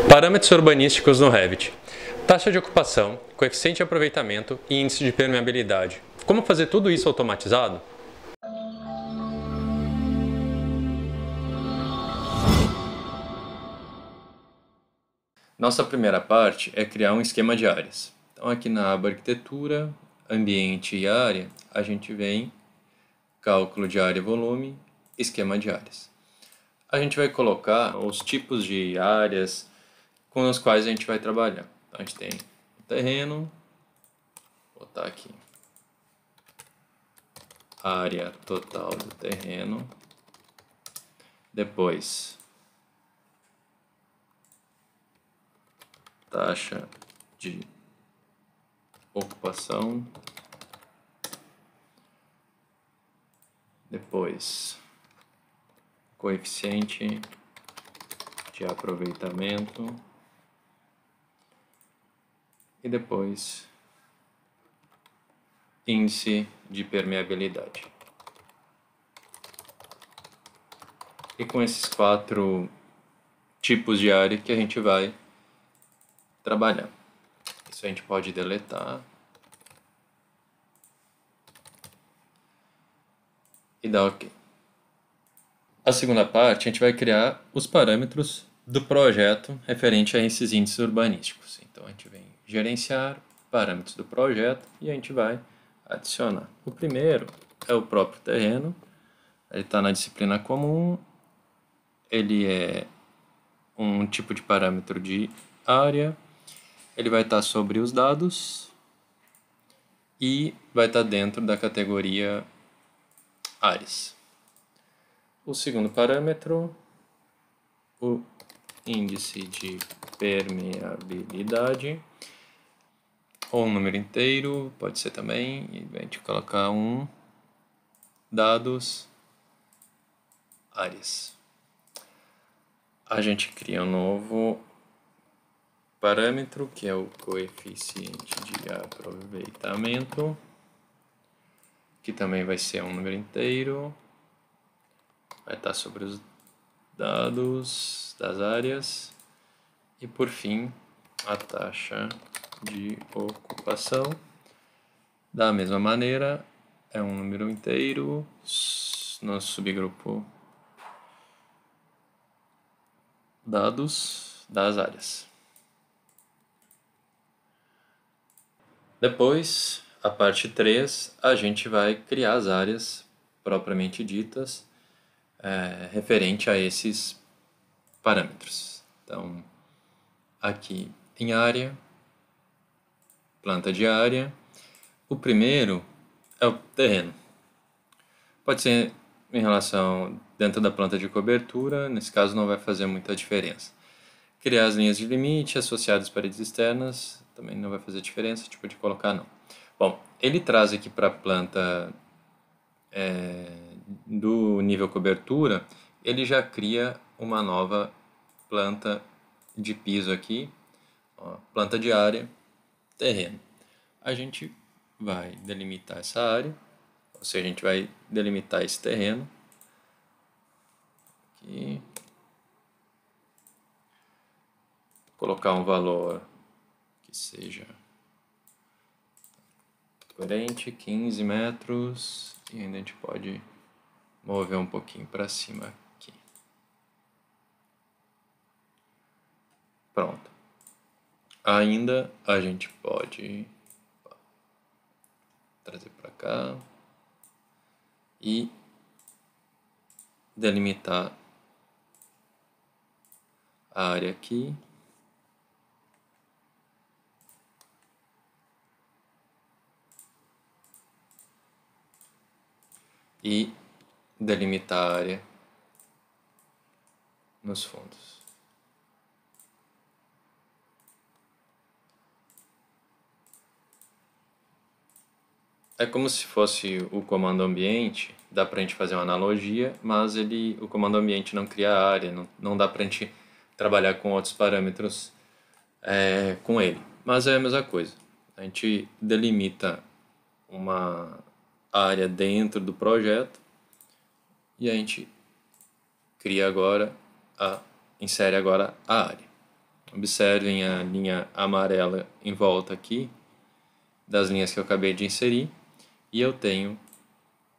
Parâmetros urbanísticos no Revit. Taxa de ocupação, coeficiente de aproveitamento e índice de permeabilidade. Como fazer tudo isso automatizado? Nossa primeira parte é criar um esquema de áreas. Então aqui na aba arquitetura, ambiente e área, a gente vem cálculo de área e volume, esquema de áreas. A gente vai colocar os tipos de áreas com os quais a gente vai trabalhar. Então a gente tem o terreno, vou botar aqui a área total do terreno, depois taxa de ocupação, depois coeficiente de aproveitamento e depois índice de permeabilidade. E com esses 4 tipos de área que a gente vai trabalhar. Isso a gente pode deletar e dar OK. A segunda parte, a gente vai criar os parâmetros do projeto referente a esses índices urbanísticos. Então, a gente vem gerenciar parâmetros do projeto e a gente vai adicionar. O primeiro é o próprio terreno, ele está na disciplina comum, ele é um tipo de parâmetro de área, ele vai estar sobre os dados e vai estar dentro da categoria áreas. O segundo parâmetro, o índice de permeabilidade, ou um número inteiro, pode ser também, e a gente colocar dados, áreas. A gente cria um novo parâmetro, que é o coeficiente de aproveitamento, que também vai ser um número inteiro, vai estar sobre os dados das áreas, e por fim a taxa de ocupação. Da mesma maneira, é um número inteiro no subgrupo dados das áreas. Depois, a parte 3, a gente vai criar as áreas propriamente ditas referente a esses parâmetros. Então, aqui em área, planta de área, o primeiro é o terreno. Pode ser em relação dentro da planta de cobertura, nesse caso não vai fazer muita diferença. Criar as linhas de limite associadas às paredes externas, também não vai fazer diferença, a gente pode colocar não. Bom, ele traz aqui para a planta do nível cobertura, ele já cria uma nova planta de piso aqui, ó, planta de área, terreno. A gente vai delimitar essa área, ou seja, a gente vai delimitar esse terreno aqui, colocar um valor que seja coerente, 15 metros, e ainda a gente pode mover um pouquinho para cima aqui. Pronto. Ainda a gente pode trazer para cá e delimitar a área aqui. E delimitar a área nos fundos. É como se fosse o comando ambiente, dá pra gente fazer uma analogia, mas o comando ambiente não cria a área, não dá pra gente trabalhar com outros parâmetros com ele. Mas é a mesma coisa. A gente delimita uma área dentro do projeto e a gente insere agora a área. Observem a linha amarela em volta aqui, das linhas que eu acabei de inserir, e eu tenho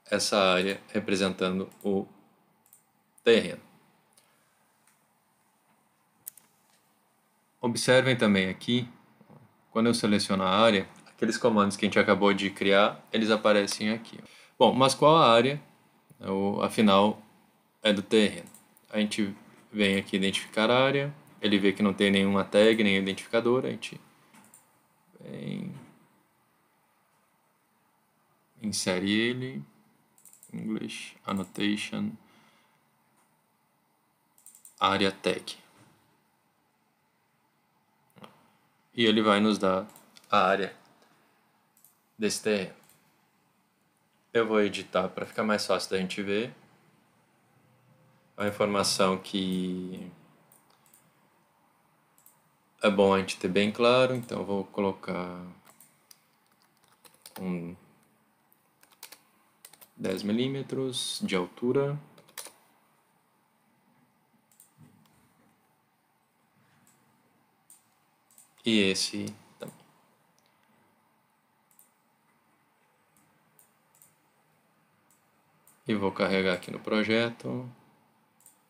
essa área representando o terreno. Observem também aqui, quando eu seleciono a área, aqueles comandos que a gente acabou de criar, eles aparecem aqui. Bom, mas qual a área, afinal, é do terreno? A gente vem aqui identificar a área, ele vê que não tem nenhuma tag, nem identificador, a gente vem, insere ele, English, Annotation, área tag. E ele vai nos dar a área desse terreno. Eu vou editar para ficar mais fácil da gente ver. É uma informação que é bom a gente ter bem claro, então eu vou colocar 10 milímetros de altura. E esse também. E vou carregar aqui no projeto.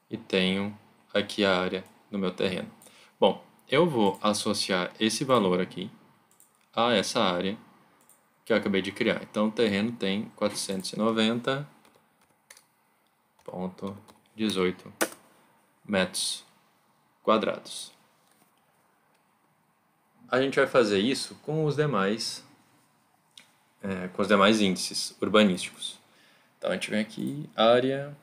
E tenho aqui a área do meu terreno. Bom, eu vou associar esse valor aqui a essa área que eu acabei de criar. Então o terreno tem 490,18 metros quadrados. A gente vai fazer isso com os demais índices urbanísticos. Então a gente vem aqui, área,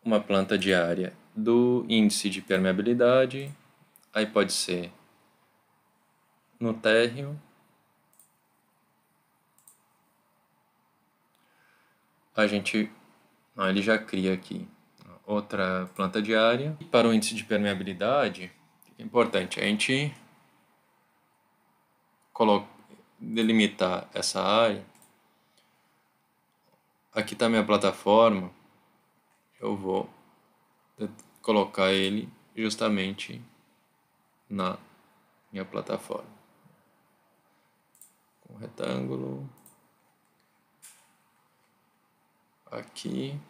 uma planta de área do índice de permeabilidade, aí pode ser no térreo, ele já cria aqui outra planta de área. E para o índice de permeabilidade, é importante a gente delimitar essa área. Aqui está minha plataforma, eu vou colocar ele justamente na minha plataforma. Com um retângulo. Aqui.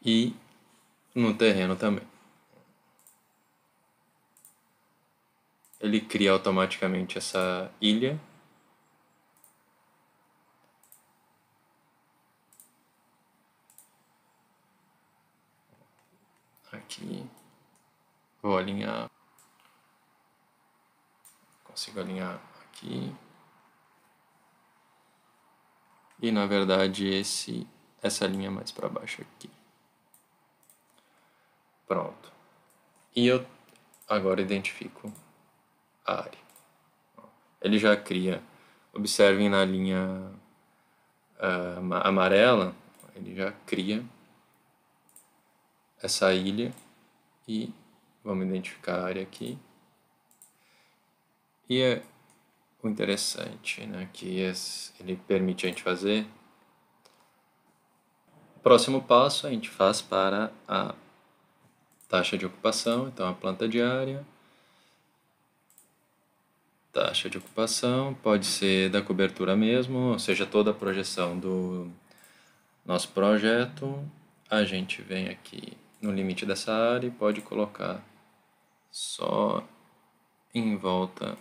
E no terreno também. Ele cria automaticamente essa ilha. Aqui. Vou alinhar. Consigo alinhar aqui. E na verdade essa linha mais para baixo aqui. Pronto. E eu agora identifico a área. Ele já cria, observem na linha amarela, ele já cria essa ilha e vamos identificar a área aqui. E o interessante, né, que ele permite a gente fazer. O próximo passo a gente faz para a taxa de ocupação, então a planta de área. Taxa de ocupação pode ser da cobertura mesmo, ou seja, toda a projeção do nosso projeto. A gente vem aqui no limite dessa área e pode colocar só em volta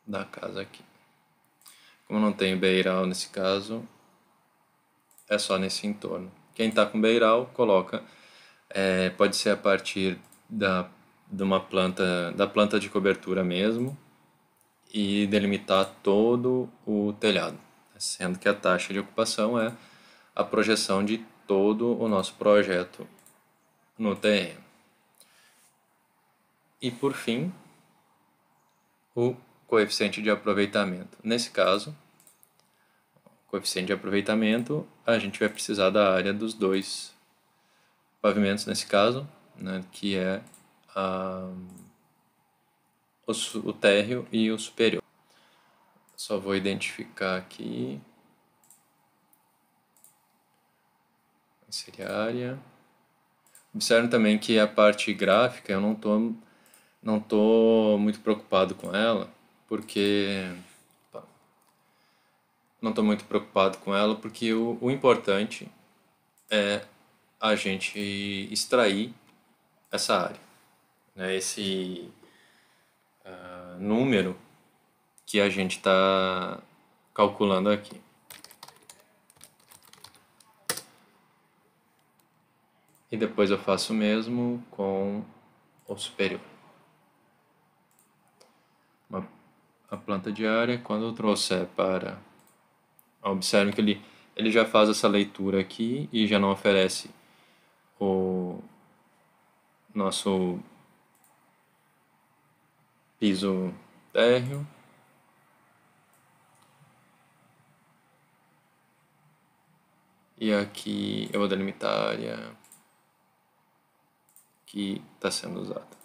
da casa aqui. Como não tem beiral nesse caso, é só nesse entorno. Quem está com beiral, coloca, pode ser a partir da planta de cobertura mesmo, e delimitar todo o telhado, sendo que a taxa de ocupação é a projeção de todo o nosso projeto no terreno. E por fim, o coeficiente de aproveitamento. Nesse caso, coeficiente de aproveitamento, a gente vai precisar da área dos dois pavimentos, nesse caso, né, que é o térreo e o superior. Só vou identificar aqui Inserir área. Observe também que a parte gráfica eu não tô muito preocupado com ela, porque não estou muito preocupado com ela, porque o importante é a gente extrair essa área, né? Esse número que a gente está calculando aqui. E depois eu faço o mesmo com o superior. A planta diária, quando eu trouxer para... Observe que ele já faz essa leitura aqui e já não oferece o nosso piso térreo. E aqui eu vou delimitar a área que está sendo usada.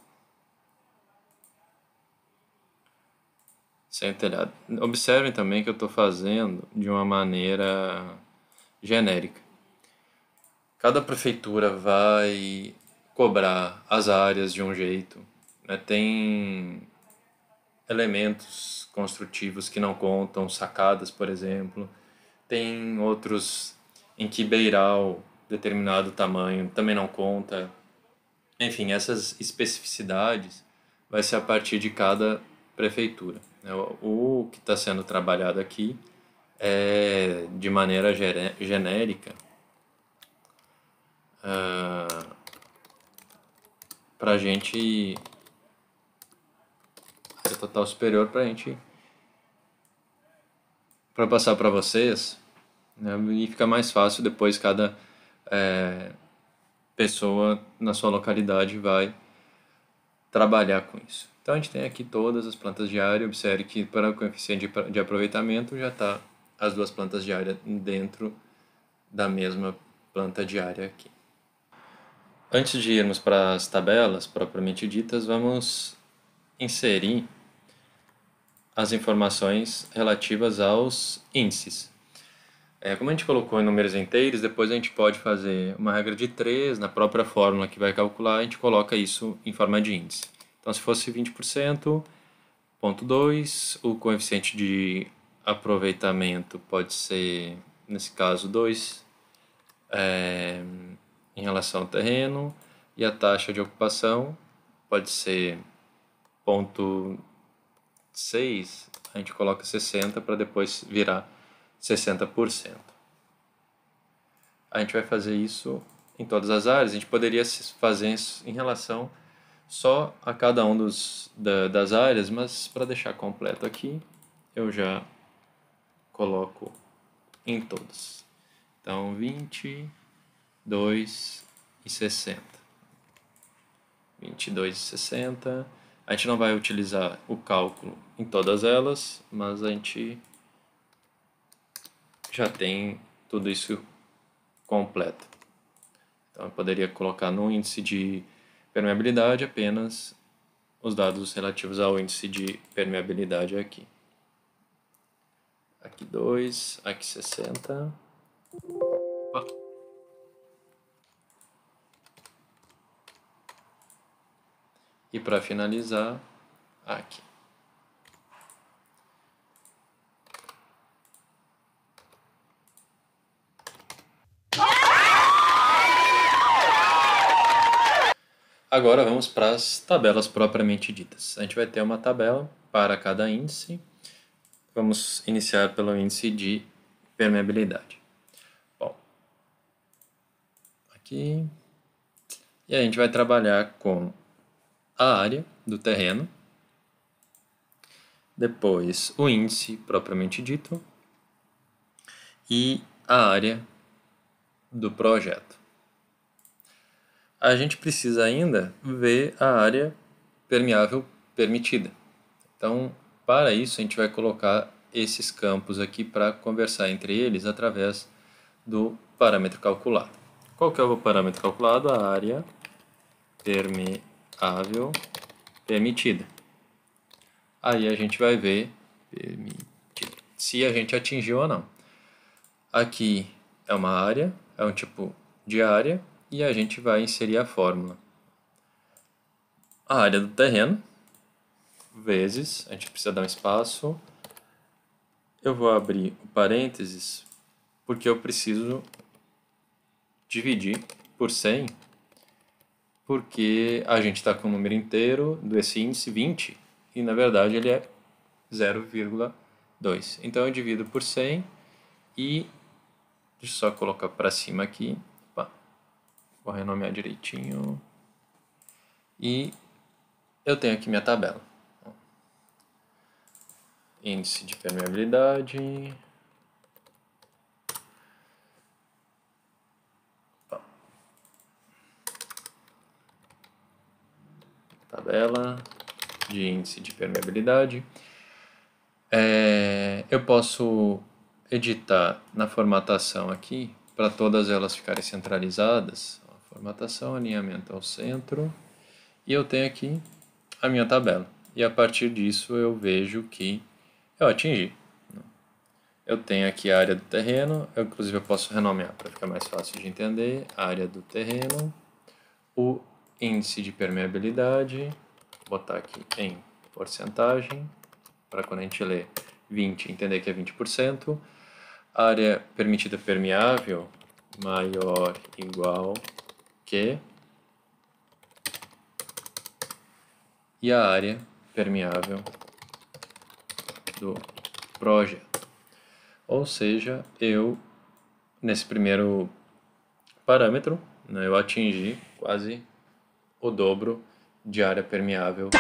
Sem telhado. Observem também que eu estou fazendo de uma maneira genérica. Cada prefeitura vai cobrar as áreas de um jeito, né? Tem elementos construtivos que não contam, sacadas, por exemplo. Tem outros em que beiral determinado tamanho também não conta. Enfim, essas especificidades vai ser a partir de cada prefeitura. O que está sendo trabalhado aqui é de maneira genérica para a gente, área total superior para a gente, para passar para vocês, né, e fica mais fácil depois cada pessoa na sua localidade vai trabalhar com isso. Então a gente tem aqui todas as plantas de área. Observe que para o coeficiente de aproveitamento já está as duas plantas de área dentro da mesma planta de área aqui. Antes de irmos para as tabelas propriamente ditas, vamos inserir as informações relativas aos índices. Como a gente colocou em números inteiros, depois a gente pode fazer uma regra de 3, na própria fórmula que vai calcular, a gente coloca isso em forma de índice. Então, se fosse 20%, 0,2, o coeficiente de aproveitamento pode ser, nesse caso, 2 em relação ao terreno, e a taxa de ocupação pode ser 0,6, a gente coloca 60 para depois virar 60%. A gente vai fazer isso em todas as áreas. A gente poderia fazer isso em relação só a cada um das áreas, mas para deixar completo aqui, eu já coloco em todos. Então, 20, 2 e 60. 22 e 60. A gente não vai utilizar o cálculo em todas elas, mas a gente já tem tudo isso completo. Então eu poderia colocar no índice de permeabilidade apenas os dados relativos ao índice de permeabilidade aqui. Aqui 2, aqui 60. Opa. E para finalizar, aqui. Agora vamos para as tabelas propriamente ditas. A gente vai ter uma tabela para cada índice. Vamos iniciar pelo índice de permeabilidade. Bom, aqui. E a gente vai trabalhar com a área do terreno, depois o índice propriamente dito e a área do projeto. A gente precisa ainda ver a área permeável permitida. Então, para isso, a gente vai colocar esses campos aqui para conversar entre eles através do parâmetro calculado. Qual que é o parâmetro calculado? A área permeável permitida. Aí a gente vai ver se a gente atingiu ou não. Aqui é uma área, é um tipo de área e a gente vai inserir a fórmula. A área do terreno, vezes, a gente precisa dar um espaço. Eu vou abrir o parênteses porque eu preciso dividir por 100, porque a gente está com o número inteiro desse índice 20 e na verdade ele é 0,2. Então eu divido por 100 e deixa eu só colocar para cima aqui. Opa, vou renomear direitinho. E eu tenho aqui minha tabela. Índice de permeabilidade. Tabela de índice de permeabilidade. Eu posso editar na formatação aqui para todas elas ficarem centralizadas. Formatação, alinhamento ao centro. E eu tenho aqui a minha tabela. E a partir disso eu vejo que eu atingi. Eu tenho aqui a área do terreno, inclusive eu posso renomear para ficar mais fácil de entender. A área do terreno, o índice de permeabilidade, vou botar aqui em porcentagem, para quando a gente lê 20, entender que é 20%. A área permitida permeável maior ou igual que, e a área permeável do projeto. Ou seja, eu, nesse primeiro parâmetro, né, eu atingi quase o dobro de área permeável.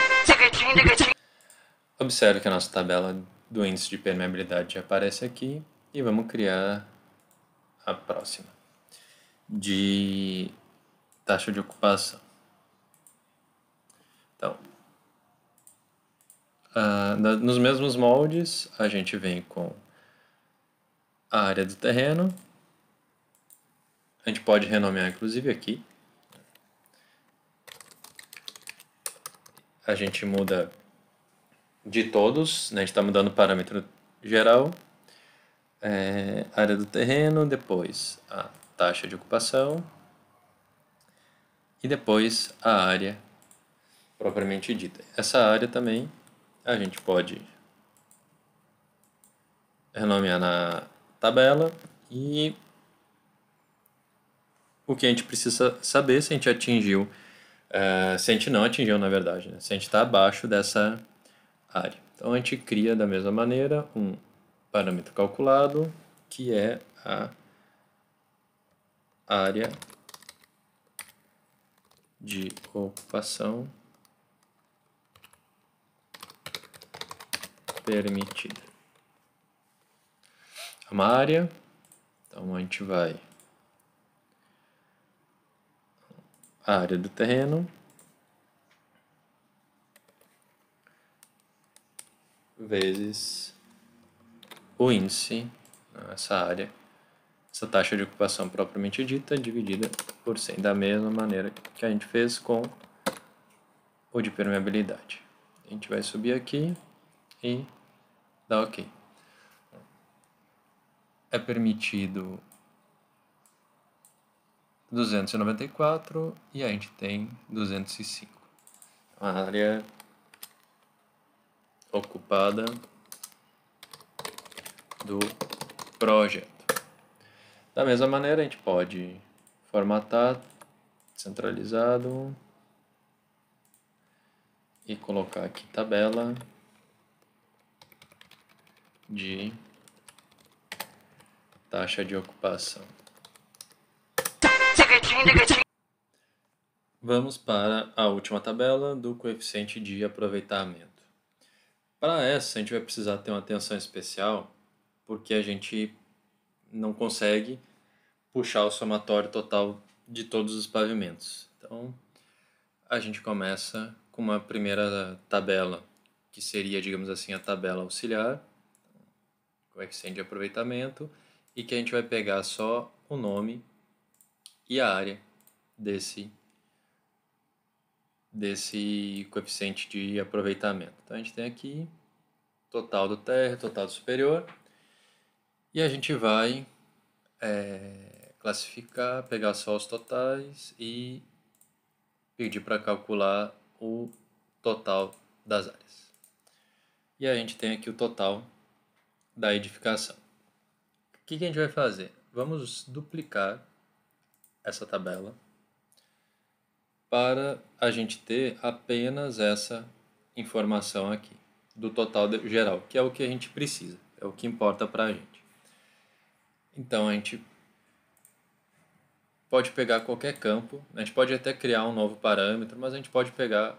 Observe que a nossa tabela do índice de permeabilidade já aparece aqui e vamos criar a próxima, de taxa de ocupação. Então, nos mesmos moldes, a gente vem com a área do terreno. A gente pode renomear inclusive aqui. A gente muda de todos, né? A gente está mudando o parâmetro geral. Área do terreno, depois a taxa de ocupação e depois a área propriamente dita. Essa área também a gente pode renomear na tabela e o que a gente precisa saber se a gente atingiu, se a gente não atingiu na verdade, né? Se a gente está abaixo dessa área. Então a gente cria da mesma maneira um parâmetro calculado que é a área de ocupação permitida. É uma área, então a gente vai a área do terreno vezes o índice, essa área, essa taxa de ocupação propriamente dita, dividida por 100, da mesma maneira que a gente fez com o de permeabilidade. A gente vai subir aqui e dar OK. É permitido 294 e a gente tem 205. A área ocupada do projeto. Da mesma maneira, a gente pode formatar centralizado e colocar aqui tabela de taxa de ocupação. Vamos para a última tabela do coeficiente de aproveitamento. Para essa, a gente vai precisar ter uma atenção especial, porque a gente não consegue puxar o somatório total de todos os pavimentos. Então, a gente começa com uma primeira tabela, que seria, digamos assim, a tabela auxiliar, coeficiente de aproveitamento, e que a gente vai pegar só o nome e a área desse coeficiente de aproveitamento. Então a gente tem aqui total do térreo, total do superior, e a gente vai classificar, pegar só os totais e pedir para calcular o total das áreas. E a gente tem aqui o total da edificação. O que a gente vai fazer? Vamos duplicar essa tabela para a gente ter apenas essa informação aqui do total geral, que é o que a gente precisa, é o que importa para a gente. Então a gente pode pegar qualquer campo, a gente pode até criar um novo parâmetro, mas a gente pode pegar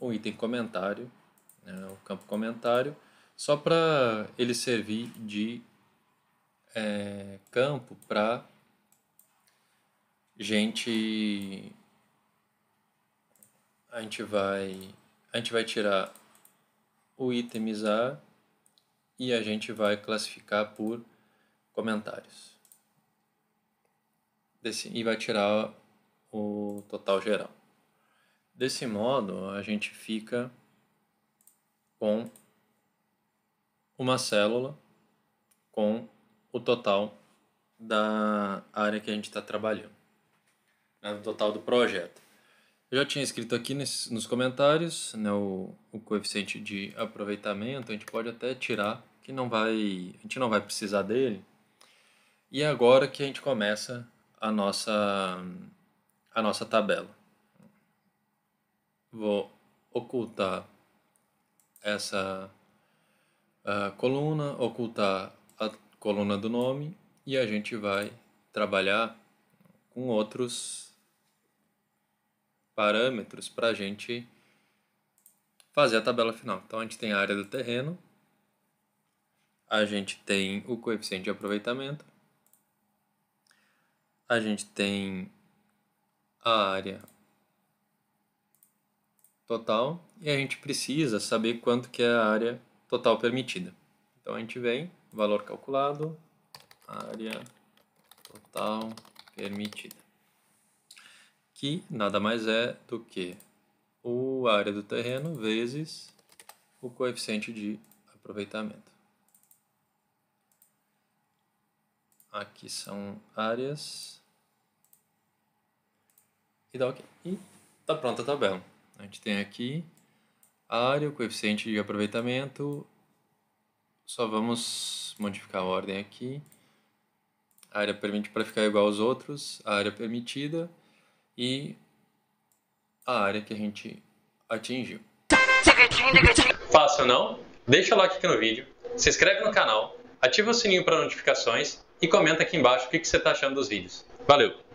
o item comentário, né, o campo comentário, só para ele servir de campo para a gente vai tirar o itemizar e a gente vai classificar por comentários. E vai tirar o total geral. Desse modo, a gente fica com uma célula com o total da área que a gente está trabalhando, né, o total do projeto. Eu já tinha escrito aqui nos comentários, né, o coeficiente de aproveitamento, a gente pode até tirar, que a gente não vai precisar dele. E é agora que a gente começa a nossa tabela. Vou ocultar essa coluna, ocultar a coluna do nome e a gente vai trabalhar com outros parâmetros para a gente fazer a tabela final. Então a gente tem a área do terreno, a gente tem o coeficiente de aproveitamento, a gente tem a área total e a gente precisa saber quanto que é a área total permitida. Então a gente vem, valor calculado, área total permitida, que nada mais é do que a área do terreno vezes o coeficiente de aproveitamento. Aqui são áreas e dá ok. E está pronta a tabela. A gente tem aqui a área, o coeficiente de aproveitamento. Só vamos modificar a ordem aqui. A área permitida para ficar igual aos outros, a área permitida e a área que a gente atingiu. Fácil, não? Deixa o like aqui no vídeo, se inscreve no canal, ativa o sininho para notificações e comenta aqui embaixo o que você está achando dos vídeos. Valeu!